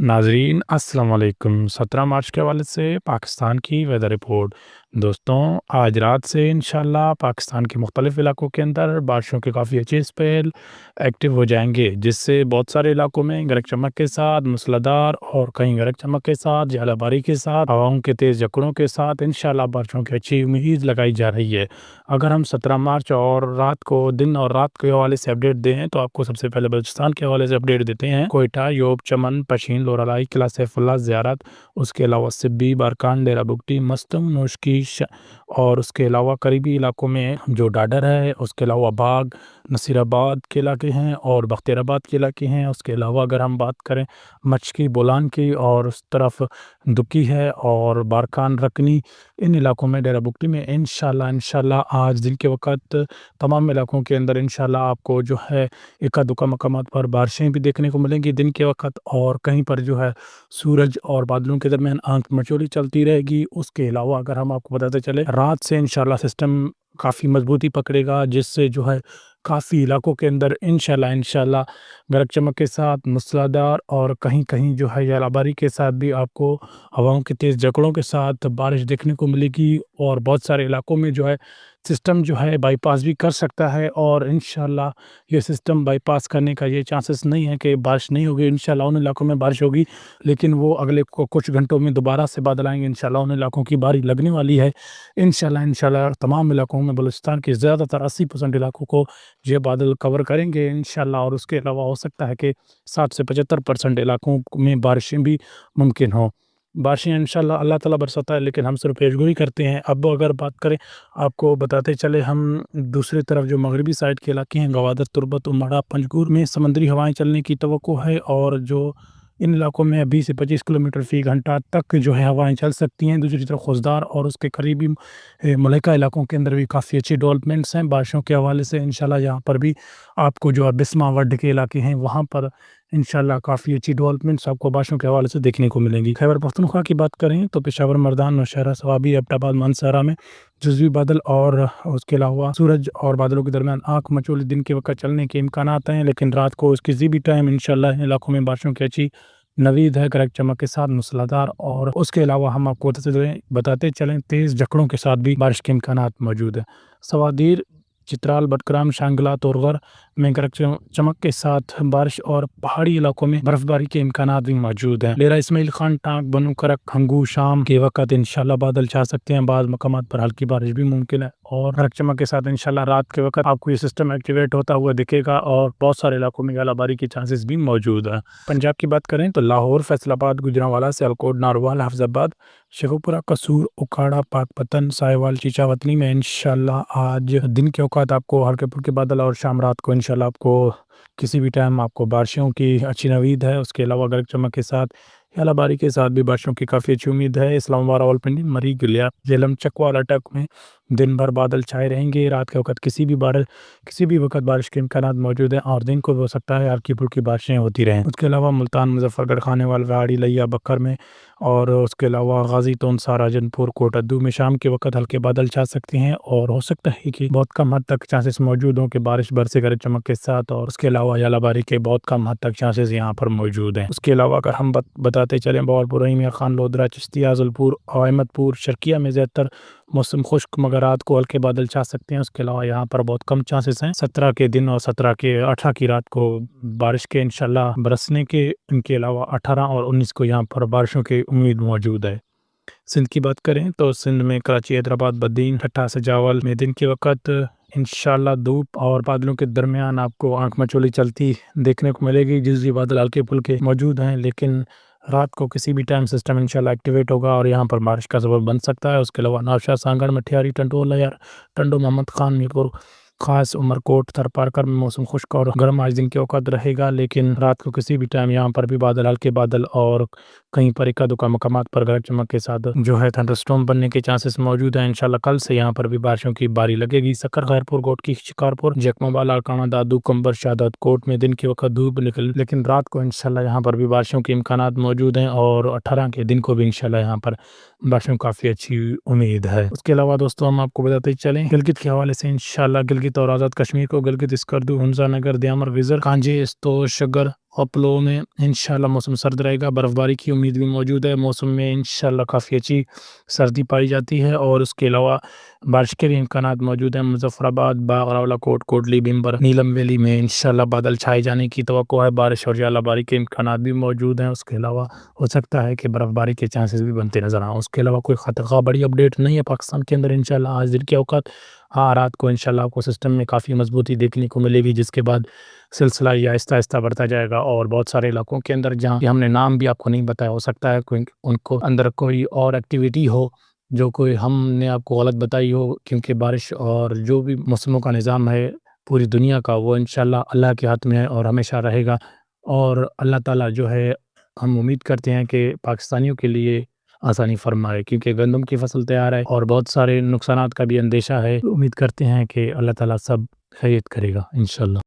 नाजरीन अस्सलाम वालेकुम। 17 मार्च के हवाले से पाकिस्तान की वेदर रिपोर्ट। दोस्तों, आज रात से इंशाल्लाह पाकिस्तान के मुख्तलिफ इलाकों के अंदर बारिशों के काफ़ी अच्छे स्पेल एक्टिव हो जाएंगे, जिससे बहुत सारे इलाकों में गरज चमक के साथ मूसलाधार और कहीं गरज चमक के साथ झालाबारी के साथ हवाओं के तेज़ झक्कड़ों के साथ इंशाल्लाह बारिशों की अच्छी उम्मीद लगाई जा रही है। अगर हम 17 मार्च और रात को दिन और रात के हवाले से अपडेट दें तो आपको सबसे पहले बलूचिस्तान के हवाले से अपडेट देते हैं। कोयटा, योब, चमन, पशीन, लोरालाई, किला सैफुल्लाह, ज़ियारत, उसके अलावा सिब्बी, बारकान, डेरा बुगटी, मस्तम, नोशकी और उसके अलावा करीबी इलाकों में जो डाडर है, उसके अलावा बाग, नसीराबाद के इलाके हैं और बख्तियाराबाद के इलाके हैं। उसके अलावा अगर हम बात करें मचकी, बोलान की और उस तरफ दुकी है और बारकान, रकनी, इन इलाकों में, डेरा बुगटी में इंशाल्लाह आज दिन के वक़्त तमाम इलाकों के अंदर इंशाल्लाह आपको जो है एका दुक्का मकामात पर बारिशें भी देखने को मिलेंगी दिन के वक़्त, और कहीं पर जो है सूरज और बादलों के दरमियान आंख मिचौली चलती रहेगी। उसके अलावा अगर हम आपको बताते चले रात से इंशाल्लाह सिस्टम काफ़ी मजबूती पकड़ेगा, जिससे जो है काफ़ी इलाकों के अंदर इंशाल्लाह गरज चमक के साथ मूसलाधार और कहीं-कहीं जो है झालाबारी के साथ भी आपको हवाओं के तेज़ झकड़ों के साथ बारिश देखने को मिलेगी। और बहुत सारे इलाकों में जो है सिस्टम जो है बाईपास भी कर सकता है, और इंशाल्लाह ये सिस्टम बाईपास करने का ये चांसेस नहीं है कि बारिश नहीं होगी। इंशाल्लाह उन इलाकों में बारिश होगी, लेकिन वो अगले कुछ घंटों में दोबारा से बादल आएंगे। इंशाल्लाह उन इलाकों की बारी लगने वाली है। इंशाल्लाह तमाम इलाकों में, बलूचिस्तान के ज़्यादातर 80% इलाकों को ये बादल कवर करेंगे इंशाल्लाह। और उसके अलावा हो सकता है कि 60 से 75% इलाकों में बारिशें भी मुमकिन हों। बारिशें इंशाल्लाह अल्लाह ताला बरसाता है, लेकिन हम सिर्फ पेशगोई करते हैं। अब अगर बात करें, आपको बताते चले हम दूसरी तरफ जो मगरबी साइड के इलाके हैं, गवादर, तुर्बत, उमड़ा, पंजगुर में समुद्री हवाएं चलने की तवक्को है, और जो इन इलाकों में 20 से 25 किलोमीटर फ़ी घंटा तक जो है हवाएं चल सकती हैं। दूसरी तरफ खुशदार और उसके करीबी मलका इलाकों के अंदर भी काफ़ी अच्छी डेवलपमेंट्स हैं बारिशों के हवाले से। इंशाल्लाह यहाँ पर भी आपको जो है बिस्मा वर्ड के इलाके हैं, वहाँ पर इंशाल्लाह काफ़ी अच्छी डेवलपमेंट्स आपको बारिशों के हवाले से देखने को मिलेंगी। खैबर पख्तूनख्वा की बात करें तो पेशावर, मर्दान, नौशहरा, सवाबी, एबटाबाद, मानसहरा में जुज़वी बादल और उसके अलावा सूरज और बादलों के दरमियान आँख मचोली दिन के वक़्त चलने के इम्कानात हैं, लेकिन रात को किसी भी टाइम इंशाल्लाह इन इलाकों में बारिशों की अच्छी नवीद है, गरज चमक के साथ मूसलाधार। और उसके अलावा हम आपको बताते चलें तेज़ झकड़ों के साथ भी बारिश के इम्कानात मौजूद है। सवादीर, चित्राल, बटग्राम, शांगला, तोरगर में गरज चमक के साथ बारिश और पहाड़ी इलाकों में बर्फबारी के इम्कानात भी मौजूद हैं। लेरा इस्माइल खान, टांग, बनू, करक, खंगू, शाम के वक़्त इंशाल्लाह बादल छा सकते हैं। बाद मकामात पर हल्की बारिश भी मुमकिन है, और गरज चमक के साथ इंशाल्लाह रात के वक़्त आपको ये सिस्टम एक्टिवेट होता हुआ दिखेगा, और बहुत सारे इलाकों में झालाबारी के चांसेस भी मौजूद हैं। पंजाब की बात करें तो लाहौर, फैसलाबाद, गुजरांवाला, सियालकोट, नारवाल, हाफिजाबाद, शेखुपुरा, कसूर, उकाड़ा, पाकपतन, साहिवाल, चीचावतनी में इंशाल्लाह आज दिन के औकात आपको हल्के फुल्के बादल, और शाम रात को इंशाल्लाह आपको किसी भी टाइम आपको बारिशों की अच्छी नवीद है। उसके अलावा गरज चमक के साथ झालाबारी के साथ भी बारिशों की काफ़ी अच्छी उम्मीद है। इस्लामाबाद, रावलपिंडी, मरी, गिलिया, झेलम, चकवाल, अटक में दिन भर बादल छाए रहेंगे। रात के वक़्त किसी भी वक़्त बारिश के इम्कानात मौजूद हैं, और दिन को भी हो सकता है हल्की फुल्की बारिशें होती रहें। उसके अलावा मुल्तान, मुजफ्फरगढ़, खानेवाल, वाड़ी, लिया, बकर में, और उसके अलावा गाजी, तोनसा, राजनपुर, कोटद्दू में शाम के वक़्त हल्के बादल छा सकते हैं, और हो सकता है कि बहुत कम हद तक चांसेस मौजूद हों कि बारिश बरसे गरज चमक के साथ। और उसके अलावा झालाबारी के बहुत कम हद तक चांसेस यहाँ पर मौजूद हैं। उसके अलावा अगर हम बताते चलें बहावलपुर, मियां खान, लोधरा, चिश्तिया, आज़लपुर, अहमदपुर, शर्किया में ज़्यादातर मौसम खुश्क, मगर रात को हल्के बादल छा सकते हैं। उसके अलावा यहाँ पर बहुत कम चांसेस हैं 17 के दिन और 18 की रात को बारिश के इंशाल्लाह बरसने के। इनके अलावा 18 और 19 को यहाँ पर बारिशों की उम्मीद मौजूद है। सिंध की बात करें तो सिंध में कराची, हैदराबाद, बद्दीन, ठट्ठा, सजावल में दिन के वक़्त इंशाल्लाह धूप और बादलों के दरमियान आपको आंख मचोली चलती देखने को मिलेगी। जुज़वी बादल हल्के फुल्के मौजूद हैं, लेकिन रात को किसी भी टाइम सिस्टम इंशाल्लाह एक्टिवेट होगा और यहाँ पर बारिश का सबब बन सकता है। उसके अलावा नौशाद, सांगड़, मठियारी, टंडोला, यार टंडो, मोहम्मद खान, मीरपुर खास, उमरकोट, थरपारकर में मौसम खुश्क और गर्म आज दिन के औकात रहेगा, लेकिन रात को किसी भी टाइम यहाँ पर भी बादल, हल्के बादल, और कहीं पर इक्का दुक्का मकामात पर गरज चमक के साथ जो है थंडरस्टॉर्म बनने के चांसेस मौजूद हैं। इंशाल्लाह कल से यहाँ पर भी बारिशों की बारी लगेगी। सक्कर, खैरपुर, गोटकी, शिकारपुर, जकमाबाद, लाड़काना, दादू, कंबर, शादात कोट में दिन के वक्त धूप निकल, लेकिन रात को इंशाल्लाह यहाँ पर भी बारिशों के इम्कानात मौजूद हैं, और 18 के दिन को भी इंशाल्लाह यहाँ पर बारिशों काफ़ी अच्छी उम्मीद है। उसके अलावा दोस्तों हम आपको बताते चलें गिलगित के हवाले से, इंशाल्लाह गिलगित और आज़ाद कश्मीर को गिलगित, स्कर्दू, हुंजा नगर, दयामर, विजर, कांजे, इस्तो, शगर اپلو میں انشاءاللہ موسم سرد رہے گا، برف باری کی امید بھی موجود ہے۔ موسم میں انشاءاللہ کافی اچھی سردی پائی جاتی ہے، اور اس کے علاوہ بارش کے بھی امکانات موجود ہیں۔ مظفر آباد، باغراولا کوٹ، کوٹلی، بھیمبر، نیلم ویلی میں انشاءاللہ بادل چھائے جانے کی توقع ہے، بارش اور ژالہ باری کے امکانات بھی موجود ہیں۔ اس کے علاوہ ہو سکتا ہے کہ برف باری کے چانسز بھی بنتے نظر آئیں۔ اس کے علاوہ کوئی خطرہ بڑی اپڈیٹ نہیں ہے پاکستان کے اندر انشاءاللہ آج دن کے اوقات۔ ہاں، رات کو انشاءاللہ آپ کو سسٹم میں کافی مضبوطی دیکھنے کو ملے گی، جس کے بعد سلسلہ یہ آہستہ آہستہ بڑھتا جائے گا، اور بہت سارے علاقوں کے اندر جہاں کہ ہم نے نام بھی آپ کو نہیں بتایا، ہو سکتا ہے کوئی ان کو اندر کوئی اور ایکٹیویٹی ہو جو کوئی ہم نے آپ کو غلط بتائی ہو، کیونکہ بارش اور جو بھی موسموں کا نظام ہے پوری دنیا کا، وہ انشاءاللہ اللہ کے ہاتھ میں ہے اور ہمیشہ رہے گا۔ اور اللہ تعالیٰ جو ہے، ہم امید کرتے ہیں کہ پاکستانیوں کے لیے آسانی فرمائے، کیونکہ گندم کی فصل تیار ہے اور بہت سارے نقصانات کا بھی اندیشہ ہے۔ امید کرتے ہیں کہ اللہ تعالیٰ سب خیر کرے گا انشاءاللہ۔